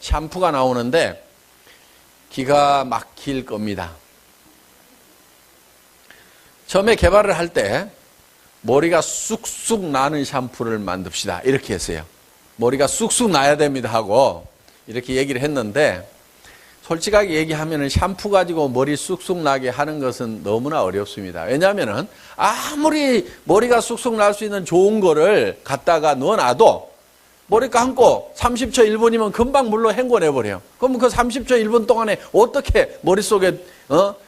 샴푸가 나오는데 기가 막힐 겁니다. 처음에 개발을 할 때 머리가 쑥쑥 나는 샴푸를 만듭시다 이렇게 했어요. 머리가 쑥쑥 나야 됩니다 하고 이렇게 얘기를 했는데, 솔직하게 얘기하면 샴푸 가지고 머리 쑥쑥 나게 하는 것은 너무나 어렵습니다. 왜냐하면 아무리 머리가 쑥쑥 날 수 있는 좋은 거를 갖다가 넣어놔도 머리 감고 30초 1분이면 금방 물로 헹궈내버려요. 그럼 그 30초 1분 동안에 어떻게 머릿속에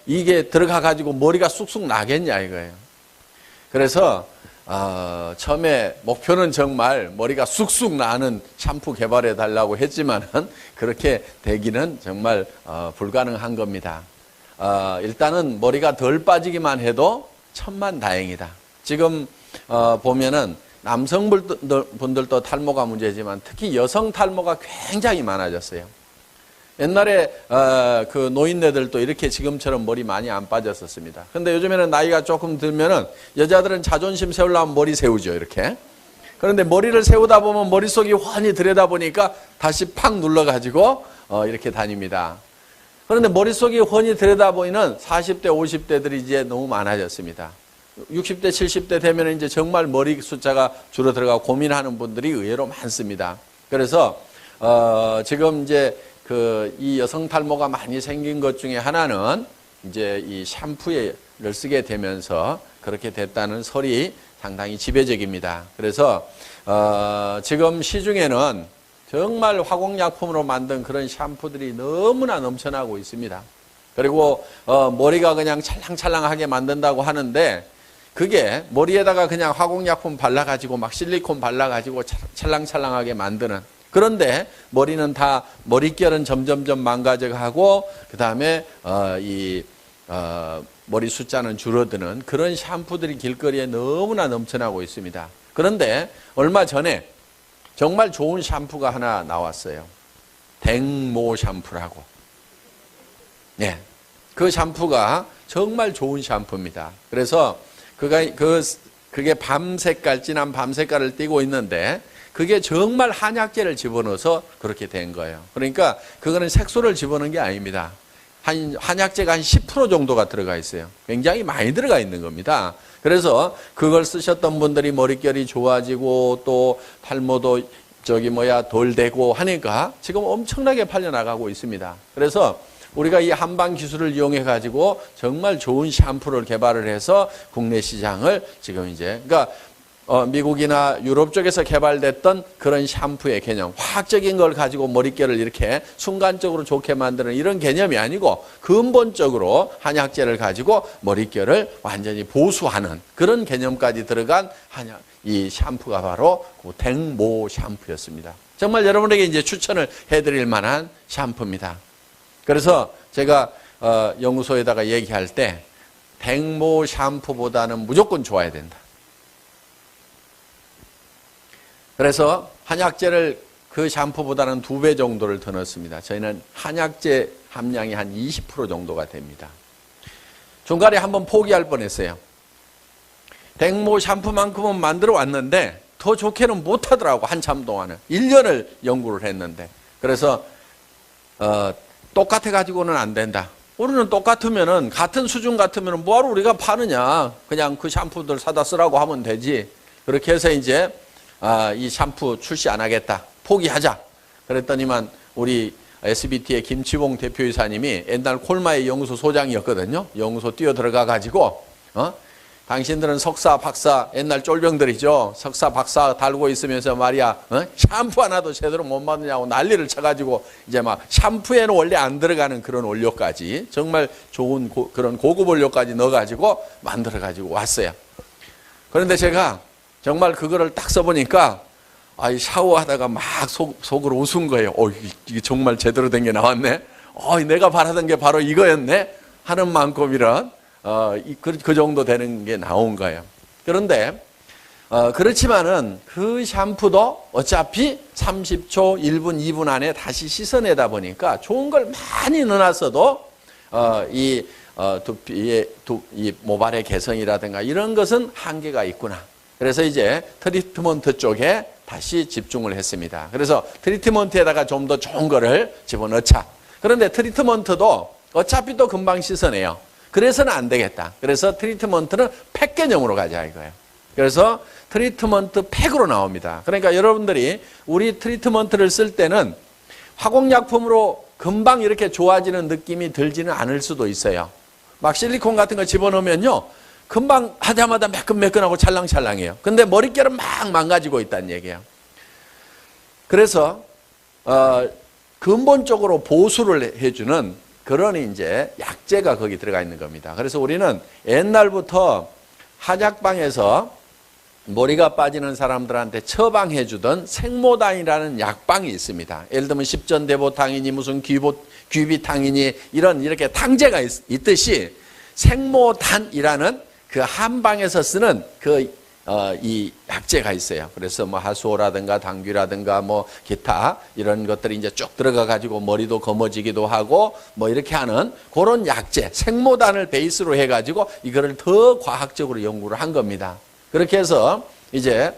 이게 들어가 가지고 머리가 쑥쑥 나겠냐 이거예요. 그래서 처음에 목표는 정말 머리가 쑥쑥 나는 샴푸 개발해 달라고 했지만은 그렇게 되기는 정말 불가능한 겁니다. 일단은 머리가 덜 빠지기만 해도 천만다행이다. 지금 보면은 남성분들도 탈모가 문제지만 특히 여성 탈모가 굉장히 많아졌어요. 옛날에 그 노인네들도 이렇게 지금처럼 머리 많이 안 빠졌었습니다. 근데 요즘에는 나이가 조금 들면은 여자들은 자존심 세우려면 머리 세우죠, 이렇게. 그런데 머리를 세우다 보면 머릿속이 훤히 들여다보니까 다시 팍 눌러가지고 이렇게 다닙니다. 그런데 머릿속이 훤히 들여다보이는 40대, 50대들이 이제 너무 많아졌습니다. 60대, 70대 되면 이제 정말 머리 숫자가 줄어들어가고 고민하는 분들이 의외로 많습니다. 그래서 지금 이제 이 여성 탈모가 많이 생긴 것 중에 하나는 이제 이 샴푸를 쓰게 되면서 그렇게 됐다는 설이 상당히 지배적입니다. 그래서 지금 시중에는 정말 화공약품으로 만든 그런 샴푸들이 너무나 넘쳐나고 있습니다. 그리고 머리가 그냥 찰랑찰랑하게 만든다고 하는데, 그게 머리에다가 그냥 화공약품 발라가지고 막 실리콘 발라가지고 찰랑찰랑하게 만드는, 그런데 머리는 다, 머릿결은 점점점 망가져가고 그 다음에 머리 숫자는 줄어드는 그런 샴푸들이 길거리에 너무나 넘쳐나고 있습니다. 그런데 얼마 전에 정말 좋은 샴푸가 하나 나왔어요. 댕모 샴푸라고. 네, 그 샴푸가 정말 좋은 샴푸입니다. 그래서 그게 밤 색깔, 진한 밤 색깔을 띠고 있는데, 그게 정말 한약재를 집어넣어서 그렇게 된 거예요. 그러니까 그거는 색소를 집어넣은 게 아닙니다. 한약재가 한 10% 정도가 들어가 있어요. 굉장히 많이 들어가 있는 겁니다. 그래서 그걸 쓰셨던 분들이 머릿결이 좋아지고 또 탈모도 덜 되고 하니까 지금 엄청나게 팔려나가고 있습니다. 그래서 우리가 이 한방 기술을 이용해 가지고 정말 좋은 샴푸를 개발을 해서 국내 시장을 지금 이제, 그러니까 미국이나 유럽 쪽에서 개발됐던 그런 샴푸의 개념, 화학적인 걸 가지고 머릿결을 이렇게 순간적으로 좋게 만드는 이런 개념이 아니고 근본적으로 한약재를 가지고 머릿결을 완전히 보수하는 그런 개념까지 들어간 이 샴푸가 바로 그 댕모 샴푸였습니다. 정말 여러분에게 이제 추천을 해드릴 만한 샴푸입니다. 그래서 제가 연구소에다가 얘기할 때 댕모 샴푸보다는 무조건 좋아야 된다. 그래서 한약재를 그 샴푸보다는 2배 정도를 더 넣습니다. 저희는 한약재 함량이 한 20% 정도가 됩니다. 중간에 한번 포기할 뻔했어요. 댕모 샴푸만큼은 만들어 왔는데 더 좋게는 못하더라고. 한참 동안은 1년을 연구를 했는데, 그래서 똑같아가지고는 안 된다. 우리는 똑같으면은, 같은 수준 같으면은 뭐하러 우리가 파느냐, 그냥 그 샴푸들 사다 쓰라고 하면 되지. 그렇게 해서 이제 이 샴푸 출시 안 하겠다, 포기하자 그랬더니만 우리 SBT의 김치봉 대표이사님이 옛날 콜마의 연구소 소장이었거든요. 연구소 뛰어 들어가 가지고 당신들은 석사 박사 옛날 쫄병들이죠. 석사 박사 달고 있으면서 말이야 샴푸 하나도 제대로 못 만드냐고 난리를 쳐가지고 이제 막 샴푸에는 원래 안 들어가는 그런 원료까지, 정말 좋은 그런 고급 원료까지 넣어가지고 만들어가지고 왔어요. 그런데 제가 정말 그거를 딱 써보니까 샤워하다가 막 속으로 웃은 거예요. 이게 정말 제대로 된 게 나왔네. 내가 바라던 게 바로 이거였네 하는 만큼이란 그 정도 되는 게 나온 거예요. 그런데 그렇지만은 그 샴푸도 어차피 30초, 1분, 2분 안에 다시 씻어내다 보니까 좋은 걸 많이 넣어놨어도 이 모발의 개성이라든가 이런 것은 한계가 있구나. 그래서 이제 트리트먼트 쪽에 다시 집중을 했습니다. 그래서 트리트먼트에다가 좀 더 좋은 거를 집어넣자. 그런데 트리트먼트도 어차피 또 금방 씻어내요. 그래서는 안 되겠다. 그래서 트리트먼트는 팩 개념으로 가자 이거예요. 그래서 트리트먼트 팩으로 나옵니다. 그러니까 여러분들이 우리 트리트먼트를 쓸 때는 화공약품으로 금방 이렇게 좋아지는 느낌이 들지는 않을 수도 있어요. 막 실리콘 같은 거 집어넣으면요, 금방 하자마자 매끈매끈하고 찰랑찰랑해요. 근데 머릿결은 막 망가지고 있다는 얘기예요. 그래서 근본적으로 보수를 해주는 그런 이제 약재가 거기 들어가 있는 겁니다. 그래서 우리는 옛날부터 한약방에서 머리가 빠지는 사람들한테 처방해 주던 생모단이라는 약방이 있습니다. 예를 들면 십전대보탕이니 무슨 귀비탕이니 이렇게 탕제가 있듯이 생모단이라는 그 한방에서 쓰는 이 약재가 있어요. 그래서 뭐 하수오라든가 당귀라든가 뭐 기타 이런 것들이 이제 쭉 들어가 가지고 머리도 검어지기도 하고 뭐 이렇게 하는 그런 약재, 생모단을 베이스로 해 가지고 이거를 더 과학적으로 연구를 한 겁니다. 그렇게 해서 이제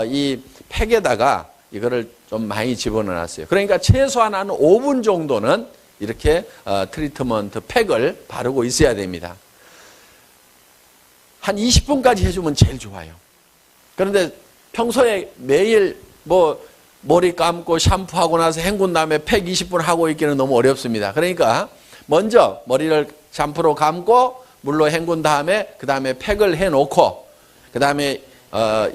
이 팩에다가 이거를 좀 많이 집어넣었어요. 그러니까 최소한 한 5분 정도는 이렇게 트리트먼트 팩을 바르고 있어야 됩니다. 한 20분까지 해주면 제일 좋아요. 그런데 평소에 매일 뭐 머리 감고 샴푸하고 나서 헹군 다음에 팩 20분 하고 있기는 너무 어렵습니다. 그러니까 먼저 머리를 샴푸로 감고 물로 헹군 다음에 그 다음에 팩을 해놓고 그 다음에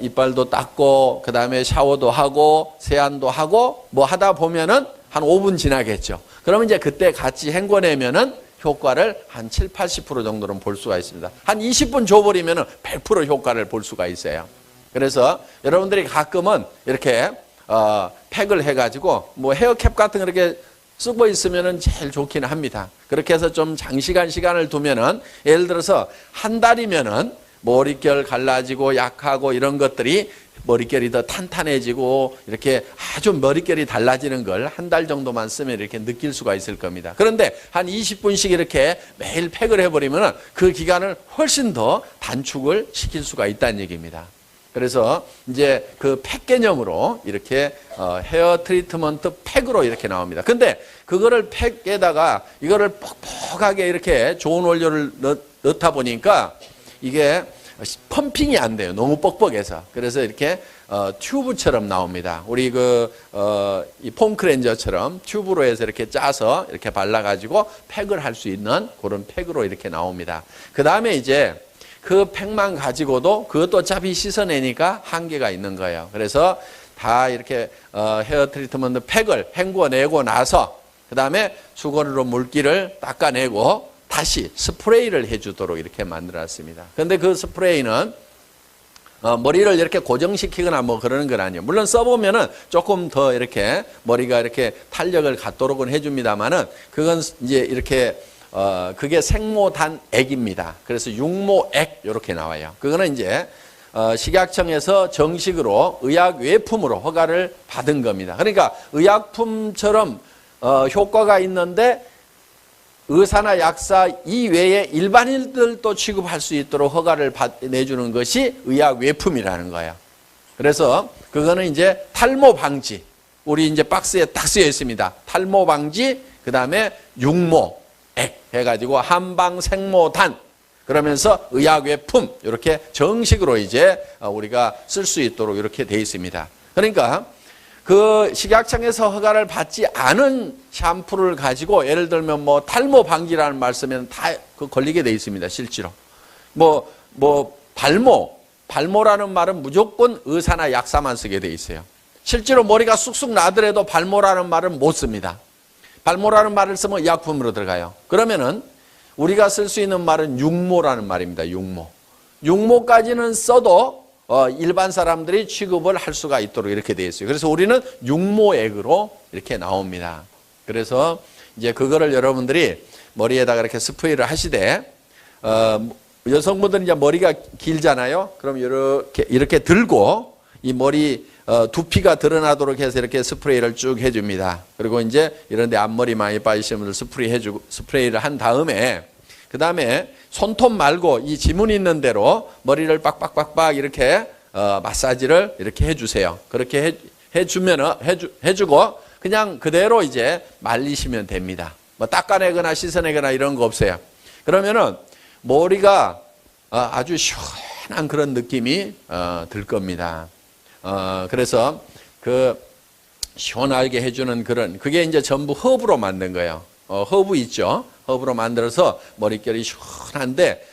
이빨도 닦고 그 다음에 샤워도 하고 세안도 하고 뭐 하다 보면은 한 5분 지나겠죠. 그러면 이제 그때 같이 헹궈내면은 효과를 한 7, 80% 정도는 볼 수가 있습니다. 한 20분 줘버리면은 100% 효과를 볼 수가 있어요. 그래서 여러분들이 가끔은 이렇게 팩을 해가지고 뭐 헤어캡 같은 거 이렇게 쓰고 있으면은 제일 좋기는 합니다. 그렇게 해서 좀 장시간 시간을 두면은 예를 들어서 한 달이면은 머릿결 갈라지고 약하고 이런 것들이 머릿결이 더 탄탄해지고 이렇게 아주 머릿결이 달라지는 걸 한 달 정도만 쓰면 이렇게 느낄 수가 있을 겁니다. 그런데 한 20분씩 이렇게 매일 팩을 해버리면 그 기간을 훨씬 더 단축을 시킬 수가 있다는 얘기입니다. 그래서 이제 그 팩 개념으로 이렇게 헤어 트리트먼트 팩으로 이렇게 나옵니다. 근데 그거를 팩에다가 이거를 뻑뻑하게 이렇게 좋은 원료를 넣다 보니까 이게 펌핑이 안 돼요. 너무 뻑뻑해서. 그래서 이렇게 튜브처럼 나옵니다. 우리 이 폼클렌저처럼 튜브로 해서 이렇게 짜서 이렇게 발라가지고 팩을 할 수 있는 그런 팩으로 이렇게 나옵니다. 그 다음에 이제 그 팩만 가지고도 그것도 어차피 씻어내니까 한계가 있는 거예요. 그래서 다 이렇게 헤어 트리트먼트 팩을 헹궈내고 나서 그 다음에 수건으로 물기를 닦아내고 다시 스프레이를 해주도록 이렇게 만들었습니다. 그런데 그 스프레이는 머리를 이렇게 고정시키거나 뭐 그러는 건 아니에요. 물론 써보면은 조금 더 이렇게 머리가 이렇게 탄력을 갖도록은 해줍니다만은 그건 이제 이렇게 그게 생모단액입니다. 그래서 육모액 이렇게 나와요. 그거는 이제 식약청에서 정식으로 의약 외품으로 허가를 받은 겁니다. 그러니까 의약품처럼 효과가 있는데 의사나 약사 이외에 일반인들도 취급할 수 있도록 허가를 내주는 것이 의약 외품이라는 거예요. 그래서 그거는 이제 탈모 방지. 우리 이제 박스에 딱 쓰여 있습니다. 탈모 방지, 그 다음에 육모액 해가지고 한방 생모단. 그러면서 의약 외품 이렇게 정식으로 이제 우리가 쓸 수 있도록 이렇게 돼 있습니다. 그러니까 그 식약청에서 허가를 받지 않은 샴푸를 가지고 예를 들면 뭐 탈모 방지라는 말 쓰면 다 그 걸리게 돼 있습니다. 실제로. 발모라는 말은 무조건 의사나 약사만 쓰게 돼 있어요. 실제로 머리가 쑥쑥 나더라도 발모라는 말은 못 씁니다. 발모라는 말을 쓰면 의약품으로 들어가요. 그러면은 우리가 쓸 수 있는 말은 육모라는 말입니다. 육모. 육모까지는 써도 일반 사람들이 취급을 할 수가 있도록 이렇게 되어 있어요. 그래서 우리는 육모액으로 이렇게 나옵니다. 그래서 이제 그거를 여러분들이 머리에다가 이렇게 스프레이를 하시되, 여성분들은 이제 머리가 길잖아요. 그럼 이렇게 들고 이 머리 두피가 드러나도록 해서 이렇게 스프레이를 쭉 해줍니다. 그리고 이제 이런데 앞머리 많이 빠지시는 분들 스프레이를 한 다음에 그 다음에 손톱 말고 이 지문 있는 대로 머리를 빡빡빡빡 이렇게 마사지를 이렇게 해주세요. 그렇게 해주고 그냥 그대로 이제 말리시면 됩니다. 뭐 닦아내거나 씻어내거나 이런 거 없어요. 그러면은 머리가 아주 시원한 그런 느낌이 들 겁니다. 그래서 그 시원하게 해주는 그런 그게 이제 전부 허브로 만든 거예요. 허브 있죠. 허브로 만들어서 머릿결이 시원한데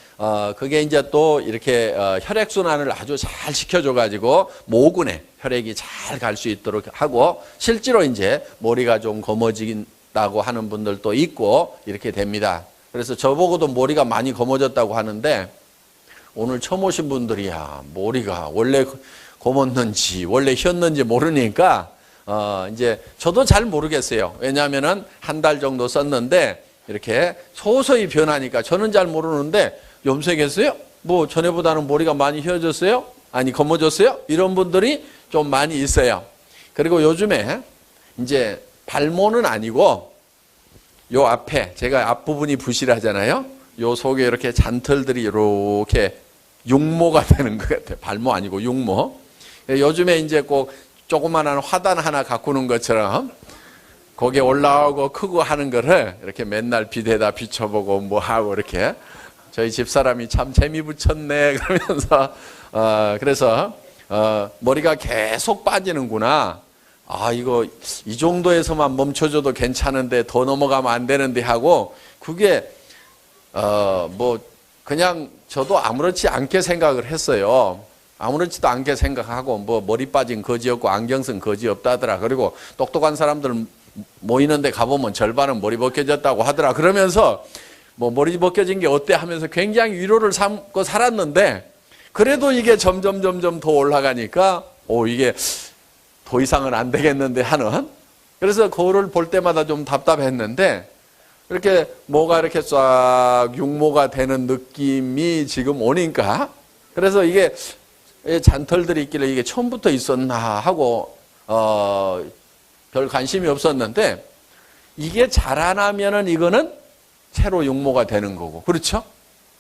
그게 이제 또 이렇게 혈액순환을 아주 잘 시켜줘가지고 모근에 혈액이 잘 갈 수 있도록 하고 실제로 이제 머리가 좀 검어진다고 하는 분들도 있고 이렇게 됩니다. 그래서 저보고도 머리가 많이 검어졌다고 하는데 오늘 처음 오신 분들이야 머리가 원래 검었는지 원래 휘었는지 모르니까 이제 저도 잘 모르겠어요. 왜냐하면은 한 달 정도 썼는데 이렇게 서서히 변하니까 저는 잘 모르는데 염색했어요? 뭐 전에보다는 머리가 많이 휘어졌어요? 아니 검어졌어요? 이런 분들이 좀 많이 있어요. 그리고 요즘에 이제 발모는 아니고 요 앞에 제가 앞부분이 부실하잖아요. 요 속에 이렇게 잔털들이 이렇게 육모가 되는 것 같아요. 발모 아니고 육모. 요즘에 이제 꼭 조그만한 화단 하나 가꾸는 것처럼 거기에 올라오고 크고 하는 거를 이렇게 맨날 빛에다 비춰보고 뭐 하고 이렇게 저희 집사람이 참 재미 붙였네 그러면서 그래서 머리가 계속 빠지는구나. 이거 이 정도에서만 멈춰줘도 괜찮은데 더 넘어가면 안 되는데 하고 그게 뭐 그냥 저도 아무렇지 않게 생각을 했어요. 아무렇지도 않게 생각하고 뭐 머리 빠진 거지 없고 안경 쓴 거지 없다더라. 그리고 똑똑한 사람들 모이는데 가보면 절반은 머리 벗겨졌다고 하더라. 그러면서 뭐 머리 벗겨진 게 어때 하면서 굉장히 위로를 삼고 살았는데 그래도 이게 점점 더 올라가니까 이게 더 이상은 안 되겠는데 하는 그래서 거울을 볼 때마다 좀 답답했는데 이렇게 뭐가 이렇게 싹 육모가 되는 느낌이 지금 오니까 그래서 이게 잔털들이 있길래 이게 처음부터 있었나 하고 별 관심이 없었는데 이게 자라나면은 이거는 새로 육모가 되는 거고 그렇죠?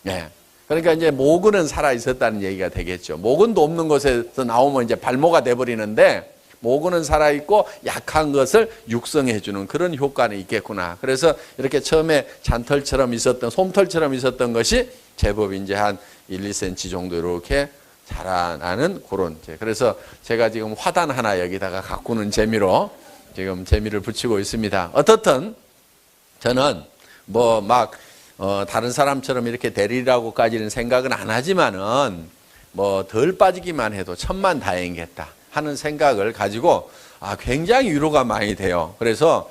네. 그러니까 이제 모근은 살아 있었다는 얘기가 되겠죠. 모근도 없는 곳에서 나오면 이제 발모가 돼 버리는데 모근은 살아 있고 약한 것을 육성해 주는 그런 효과는 있겠구나. 그래서 이렇게 처음에 잔털처럼 있었던 솜털처럼 있었던 것이 제법 이제 한 1, 2cm 정도 이렇게 자라나는 그런 그래서 제가 지금 화단 하나 여기다가 가꾸는 재미로 지금 재미를 붙이고 있습니다. 어떻든 저는 뭐 막 다른 사람처럼 이렇게 되리라고까지는 생각은 안 하지만은 뭐 덜 빠지기만 해도 천만다행이겠다 하는 생각을 가지고 굉장히 위로가 많이 돼요. 그래서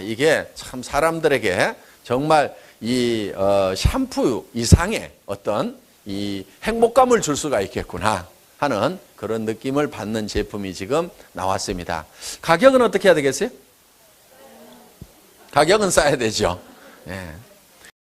이게 참 사람들에게 정말 이 샴푸 이상의 어떤 이 행복감을 줄 수가 있겠구나 하는 그런 느낌을 받는 제품이 지금 나왔습니다. 가격은 어떻게 해야 되겠어요? 가격은 싸야 되죠. 예.